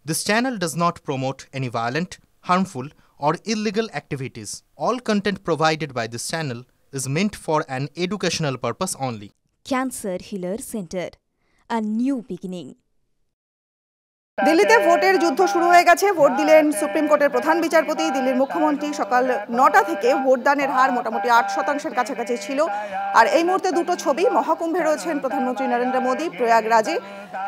This channel does not promote any violent, harmful, or illegal activities. All content provided by this channel is meant for an educational purpose only. Cancer Healer Center, a new beginning. দিল্লিতে ভোটের যুদ্ধ শুরু হয়ে গেছে। Vote দিলেন supreme কোর্টের প্রধান বিচারপতি। দিল্লির মুখ্যমন্ত্রী সকাল 9টা থেকে ভোটদানের হার মোটামুটি 8% কাছাকাছি ছিল। আর এই মুহূর্তে দুটো ছবি, মহাকুম্ভে রয়েছেন প্রধানমন্ত্রী নরেন্দ্র মোদী প্রয়াগরাজে,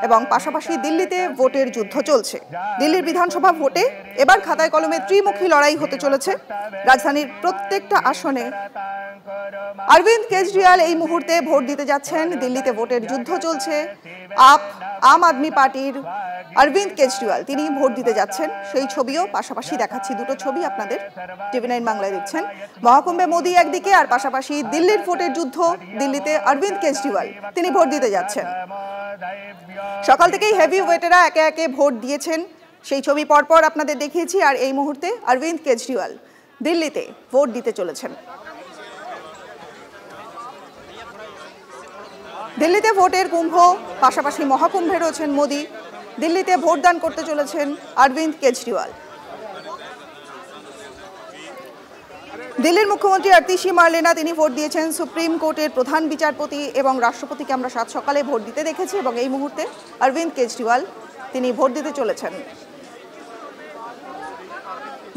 এবং পাশাপাশি দিল্লিতে ভোটের যুদ্ধ চলছে। দিল্লির বিধানসভা ভোটে এবার খাতায় কলমে ত্রিমুখী লড়াই হতে চলেছে। রাজধানীর প্রত্যেকটা আসনে অরবিন্দ কেজরিওয়াল এই মুহূর্তে ভোট দিতে যাচ্ছেন। দিল্লিতে ভোটের যুদ্ধ চলছে। আম আদমি পার্টির অরবিন্দ কেজরিওয়াল তিনি ভোট দিতে যাচ্ছেন, সেই ছবিও পাশাপাশি দেখাচ্ছি। দুটো ছবি আপনাদের TV9 বাংলায় দেখছেন। মহাকুম্ভে মোদী একদিকে, আর পাশাপাশি দিল্লির ভোটের যুদ্ধ। দিল্লিতে অরবিন্দ কেজরিওয়াল তিনি ভোট দিতে যাচ্ছেন। সকাল থেকেই হেভি ওয়েটেরা একে একে ভোট দিয়েছেন, সেই ছবি পরপর আপনাদের দেখিয়েছি। আর এই মুহূর্তে অরবিন্দ কেজরিওয়াল দিল্লিতে ভোট দিতে চলেছেন। দিল্লিতে ভোটের কুম্ভ, পাশাপাশি মহাকুম্ভে রয়েছেন মোদী। দিল্লিতে ভোটদান করতে চলেছেন অরবিন্দ কেজরিওয়াল। দিল্লির মুখ্যমন্ত্রী আতিশি মার্লেনা তিনি ভোট দিয়েছেন। সুপ্রিম কোর্টের প্রধান বিচারপতি এবং রাষ্ট্রপতিকে আমরা সাত সকালে ভোট দিতে দেখেছি, এবং এই মুহূর্তে অরবিন্দ কেজরিওয়াল তিনি ভোট দিতে চলেছেন।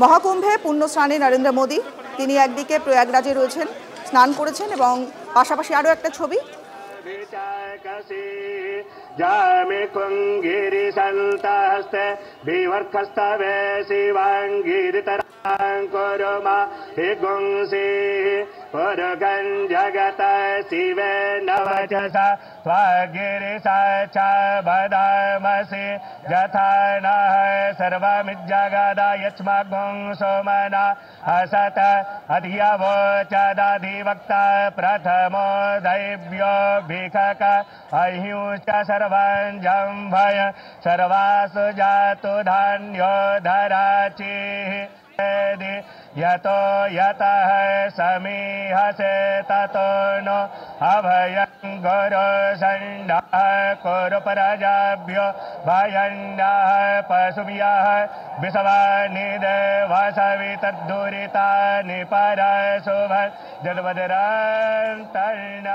মহাকুম্ভে পুণ্য স্নানে নরেন্দ্র মোদী তিনি একদিকে প্রয়াগরাজে রয়েছেন, স্নান করেছেন, এবং পাশাপাশি আরও একটা ছবি। जामे कुंगिरि संतास्ते विवर्खस्तवे शिवांगिरितरांकुरुमा हिगुंसि पुरुगं जगत शिवे नवचसा त्वागिरि साचा बदामसि यथा नः सर्वमिज्जगदा यच्मगुं सोमना हसत अधियवोचदाधिवक्ता प्रथमो दैव्यो भिखक अहिंश्च सर्वंजं भय सर्वासु जातु धान्यो धराचिः यतो यतः समीहसे ततो नो अभयं गुरु सण्डः कुरु प्रजाभ्यो भयन्नः पशुभ्यः विश्वानिदेवसवितद्दुरितानि परशुभं जन्मदिरान्तर्न।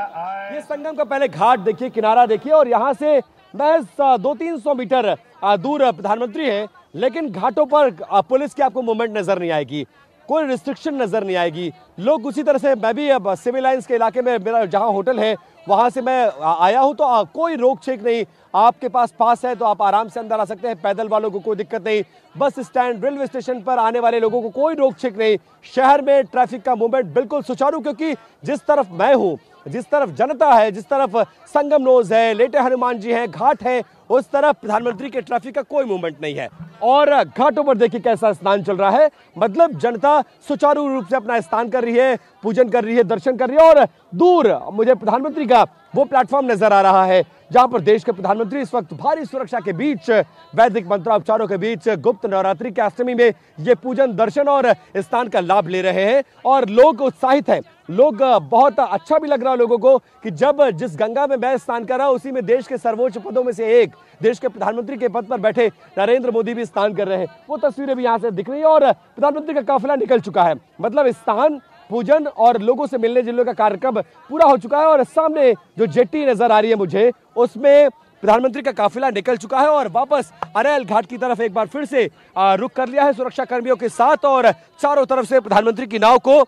ये संगम का पहले घाट देखिए, किनारा देखिए, और यहाँ से महज 200-300 मीटर दूर प्रधानमंत्री हैं, लेकिन घाटों पर पुलिस की आपको मूवमेंट नजर नहीं आएगी, कोई रिस्ट्रिक्शन नजर नहीं आएगी। लोग उसी तरह से, मैं भी अब सिविल लाइंस के इलाके में मेरा जहां होटल है वहां से मैं आया हूं, तो कोई रोक छेक नहीं। आपके पास पास है तो आप आराम से अंदर आ सकते हैं, पैदल वालों को कोई दिक्कत नहीं। बस स्टैंड, रेलवे स्टेशन पर आने वाले लोगों को कोई रोक छेक नहीं। शहर में ट्रैफिक का मूवमेंट बिल्कुल सुचारू, क्योंकि जिस तरफ मैं हूं, जिस तरफ जनता है, जिस तरफ संगम नोज है, लेटे हनुमान जी हैं, घाट है, उस तरफ प्रधानमंत्री के ट्रैफिक का कोई मूवमेंट नहीं है। और घाटों पर देखिए कैसा स्नान चल रहा है, मतलब जनता सुचारू रूप से अपना स्नान कर रही है, पूजन कर रही है, दर्शन कर रही है। और दूर मुझे प्रधानमंत्री का वो प्लेटफॉर्म नजर आ रहा है जहां पर देश के प्रधानमंत्री इस वक्त भारी सुरक्षा के बीच, वैदिक मंत्रोच्चारों के बीच, गुप्त नवरात्रि के अष्टमी में ये पूजन, दर्शन और स्नान का लाभ ले रहे हैं। और लोग उत्साहित हैं, लोग बहुत अच्छा भी लग रहा है लोगों को कि जब जिस गंगा में मैं स्नान कर रहा हूं उसी में देश के सर्वोच्च पदों में से एक, देश के प्रधानमंत्री के पद पर बैठे नरेंद्र मोदी भी स्नान कर रहे हैं। वो तस्वीरें भी यहां से दिख रही है, और प्रधानमंत्री का काफिला निकल चुका है। मतलब स्नान, पूजन और लोगों से मिलने जुलने का कार्यक्रम पूरा हो चुका है। और सामने जो जेट्टी नजर आ रही है मुझे, उसमें प्रधानमंत्री का काफिला निकल चुका है और वापस अरैल घाट की तरफ एक बार फिर से रुख कर लिया है सुरक्षा कर्मियों के साथ। और चारों तरफ से प्रधानमंत्री की नाव को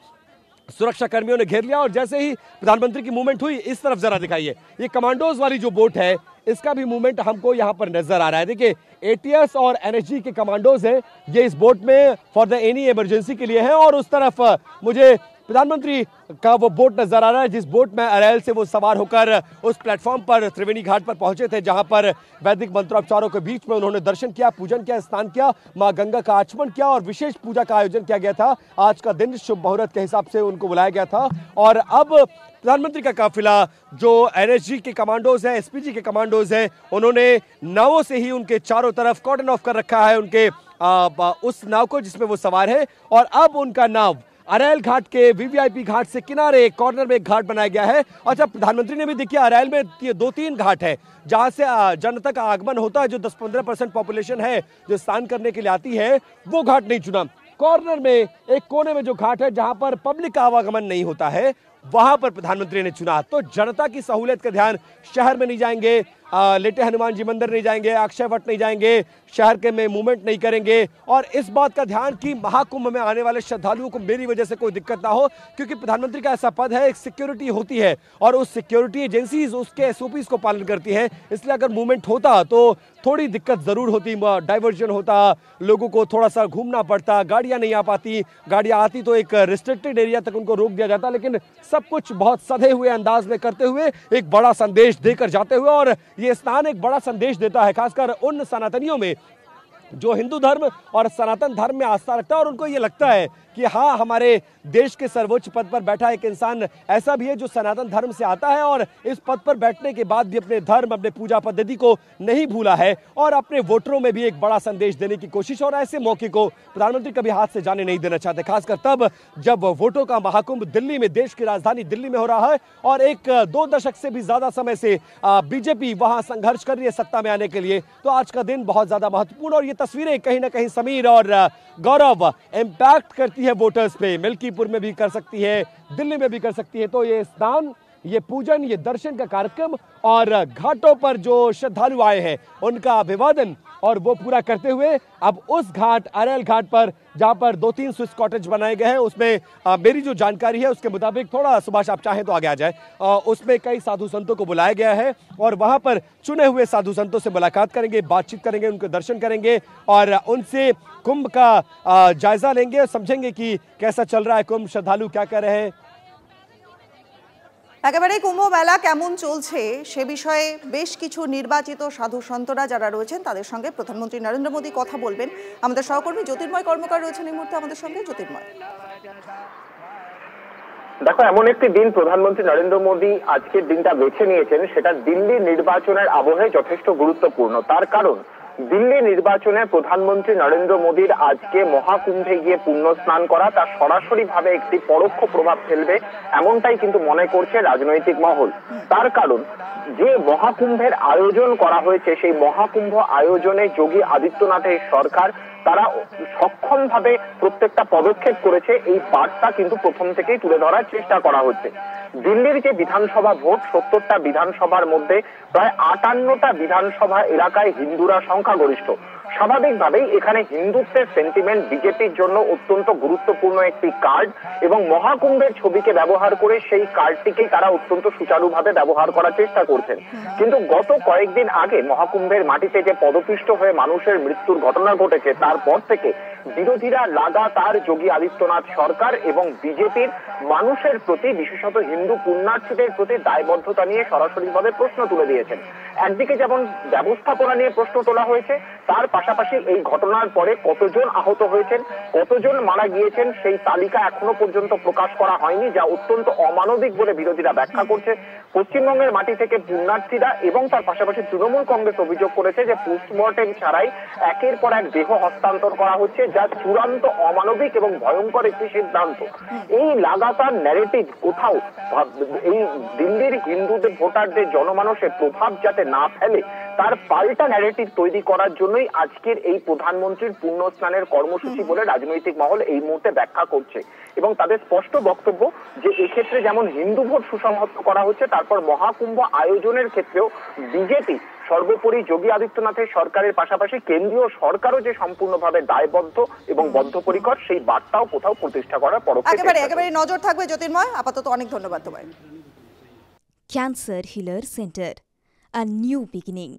सुरक्षा कर्मियों ने घेर लिया। और जैसे ही प्रधानमंत्री की मूवमेंट हुई, इस तरफ जरा दिखाइए, ये कमांडोज वाली जो बोट है इसका भी मूवमेंट हमको यहाँ पर नजर आ रहा है। देखिए ATS और NSG के कमांडोज हैं, ये इस बोट में फॉर द एनी इमरजेंसी के लिए है। और उस तरफ मुझे प्रधानमंत्री का वो बोट नजर आ रहा है, जिस बोट में अरैल से वो सवार होकर उस प्लेटफॉर्म पर त्रिवेणी घाट पर पहुंचे थे, जहां पर वैदिक मंत्रोच्चारों के बीच में उन्होंने दर्शन किया, पूजन किया, स्नान किया, मां गंगा का आचमन किया और विशेष पूजा का आयोजन किया गया था। आज का दिन शुभ मुहूर्त के हिसाब से उनको बुलाया गया था। और अब प्रधानमंत्री का काफिला जो NSG के कमांडोज हैं, SPG के कमांडोज हैं, उन्होंने नावों से ही उनके चारों तरफ कॉर्डन ऑफ कर रखा है, उनके उस नाव को जिसमें वो सवार है। और अब उनका नाव अरैल घाट के वीवीआईपी घाट से किनारे कॉर्नर में एक घाट बनाया गया है। अच्छा, प्रधानमंत्री ने भी देखिए अरैल में ये 2-3 घाट है जहां से जनता का आगमन होता है। जो 10-15% पॉपुलेशन है जो स्नान करने के लिए आती है, वो घाट नहीं चुना। कॉर्नर में एक कोने में जो घाट है जहां पर पब्लिक का आवागमन नहीं होता है, वहां पर प्रधानमंत्री ने चुना। तो जनता की सहूलियत का ध्यान, शहर में नहीं जाएंगे, लेटे हनुमान जी मंदिर नहीं जाएंगे, अक्षय वट नहीं जाएंगे, शहर के में मूवमेंट नहीं करेंगे, और इस बात का ध्यान कि महाकुंभ में आने वाले श्रद्धालुओं को मेरी वजह से कोई दिक्कत ना हो, क्योंकि प्रधानमंत्री का ऐसा पद है, एक सिक्योरिटी होती है और उस सिक्योरिटी एजेंसीज उसके एसओपीज को पालन करती है। इसलिए अगर मूवमेंट होता तो थोड़ी दिक्कत जरूर होती, डाइवर्जन होता, लोगों को थोड़ा सा घूमना पड़ता, गाड़ियां नहीं आ पाती, गाड़ियां आती तो एक रिस्ट्रिक्टेड एरिया तक उनको रोक दिया जाता। लेकिन सब कुछ बहुत सधे हुए अंदाज में करते हुए, एक बड़ा संदेश देकर जाते हुए, और ये स्नान एक बड़ा संदेश देता है खासकर उन सनातनियों में जो हिंदू धर्म और सनातन धर्म में आस्था रखता है, और उनको ये लगता है कि हाँ, हमारे देश के सर्वोच्च पद पर बैठा एक इंसान ऐसा भी है जो सनातन धर्म से आता है और इस पद पर बैठने के बाद भी अपने धर्म, अपने पूजा पद्धति को नहीं भूला है, और अपने वोटरों में भी एक बड़ा संदेश देने की कोशिश। और ऐसे मौके को प्रधानमंत्री कभी हाथ से जाने नहीं देना चाहते, खासकर तब जब वोटों का महाकुंभ दिल्ली में, देश की राजधानी दिल्ली में हो रहा है, और 1-2 दशक से भी ज्यादा समय से बीजेपी वहां संघर्ष कर रही है सत्ता में आने के लिए। तो आज का दिन बहुत ज्यादा महत्वपूर्ण, और ये तस्वीरें कहीं ना कहीं समीर और गौरव इम्पैक्ट करती है वोटर्स पे। मिल्कीपुर में भी कर सकती है, दिल्ली में भी कर सकती है। तो ये स्नान, ये पूजन, ये दर्शन का कार्यक्रम और घाटों पर जो श्रद्धालु आए हैं उनका अभिवादन और वो पूरा करते हुए अब उस घाट, अरैल घाट पर, जहां पर 2-3 स्विस कॉटेज बनाए गए हैं, उसमें मेरी जो जानकारी है उसके मुताबिक, थोड़ा सुभाष आप चाहें तो आगे आ जाए, उसमें कई साधु संतों को बुलाया गया है और वहां पर चुने हुए साधु संतों से मुलाकात करेंगे, बातचीत करेंगे, उनके दर्शन करेंगे और उनसे कुंभ का जायजा लेंगे और समझेंगे कि कैसा चल रहा है कुंभ, श्रद्धालु क्या कर रहे हैं। একেবারে কুম্ভ মেলা কেমন চলছে সে বিষয়ে বেশ কিছু নির্বাচিত সাধু সন্তরা যারা রয়েছেন তাদের সঙ্গে প্রধানমন্ত্রী নরেন্দ্র মোদী কথা বলবেন। আমাদের সহকর্মী জ্যোতির্ময় কর্মকার রয়েছেন এই মুহূর্তে আমাদের সঙ্গে। জ্যোতির্ময়, দেখো, এমন একটি দিন প্রধানমন্ত্রী নরেন্দ্র মোদী আজকের দিনটা বেছে নিয়েছেন, সেটা দিল্লি নির্বাচনের আবহে যথেষ্ট গুরুত্বপূর্ণ। তার কারণ দিল্লি নির্বাচনে প্রধানমন্ত্রী নরেন্দ্র মোদীর আজকে মহাকুম্ভে গিয়ে পুণ্য স্নান করা তা সরাসরি ভাবে একটি পরোক্ষ প্রভাব ফেলবে, এমনটাই কিন্তু মনে করছে রাজনৈতিক মহল। তার কারণ যে মহাকুম্ভের আয়োজন করা হয়েছে, সেই মহাকুম্ভ আয়োজনে যোগী আদিত্যনাথের সরকার তারা সক্ষম ভাবে প্রত্যেকটা পদক্ষেপ করেছে, এই বার্তা কিন্তু প্রথম থেকেই তুলে ধরার চেষ্টা করা হচ্ছে। দিল্লির যে বিধানসভা ভোট, 70টা বিধানসভার মধ্যে প্রায় 58টা বিধানসভা এলাকায় হিন্দুরা সংখ্যাগরিষ্ঠ। স্বাভাবিকভাবেই এখানে হিন্দুত্বের সেন্টিমেন্ট বিজেপির জন্য অত্যন্ত গুরুত্বপূর্ণ একটি কার্ড, এবং মহাকুম্ভের ছবিকে ব্যবহার করে সেই কার্ডটিকেই তারা অত্যন্ত সুচারুভাবে ব্যবহার করার চেষ্টা করছেন। কিন্তু গত কয়েকদিন আগে মহাকুম্ভের মাটিতে যে পদপিষ্ট হয়ে মানুষের মৃত্যুর ঘটনা ঘটেছে, তারপর থেকে বিরোধীরা লাগাতার যোগী আদিত্যনাথ সরকার এবং বিজেপির মানুষের প্রতি, বিশেষত হিন্দু পুণ্যার্থীদের প্রতি দায়বদ্ধতা নিয়ে সরাসরিভাবে প্রশ্ন তুলে দিয়েছেন। একদিকে যেমন ব্যবস্থাপনা নিয়ে প্রশ্ন তোলা হয়েছে, তার পাশাপাশি এই ঘটনার পরে কতজন আহত হয়েছেন, কতজন মারা গিয়েছেন সেই তালিকা এখনো পর্যন্ত প্রকাশ করা হয়নি, যা অত্যন্ত অমানবিক বলে বিরোধীরা ব্যাখ্যা করছে। পশ্চিমবঙ্গের মাটি থেকে পুণ্যার্থীরা এবং তার পাশাপাশি তৃণমূল কংগ্রেস অভিযোগ করেছে যে পোস্টমর্টেম ছাড়াই একের পর এক দেহ হস্তান্তর করা হচ্ছে, যা চূড়ান্ত অমানবিক এবং ভয়ঙ্কর একটি সিদ্ধান্ত। এই লাগাতার ন্যারেটিভ কোথাও এই দিল্লির হিন্দুদের ভোটারদের জনমানসের প্রভাব যাতে না ফেলে, তার পাল্টা ন্যারেটিভ তৈরি করার জন্যই আজকের এই প্রধানমন্ত্রীর পুণ্য স্নানের কর্মসূচি বলে রাজনৈতিক মহল এই মুহূর্তে ব্যাখ্যা করছে। এবং তাদের স্পষ্ট বক্তব্য যে এক্ষেত্রে যেমন হিন্দু ভোট সুসংহত করা হচ্ছে, তারপর মহাকুম্ভ আয়োজনের ক্ষেত্রেও বিজেপি সর্বোপরি যোগী আদিত্যনাথের সরকারের পাশাপাশি কেন্দ্রীয় সরকারও যে সম্পূর্ণভাবে দায়বদ্ধ এবং বদ্ধপরিকর, সেই বার্তাও কোথাও প্রতিষ্ঠা করার পরোক্ষ। একেবারে নজর থাকবে জ্যোতির্ময়। আপাতত অনেক ধন্যবাদ তোমায়। Cancer healer centre, a new beginning.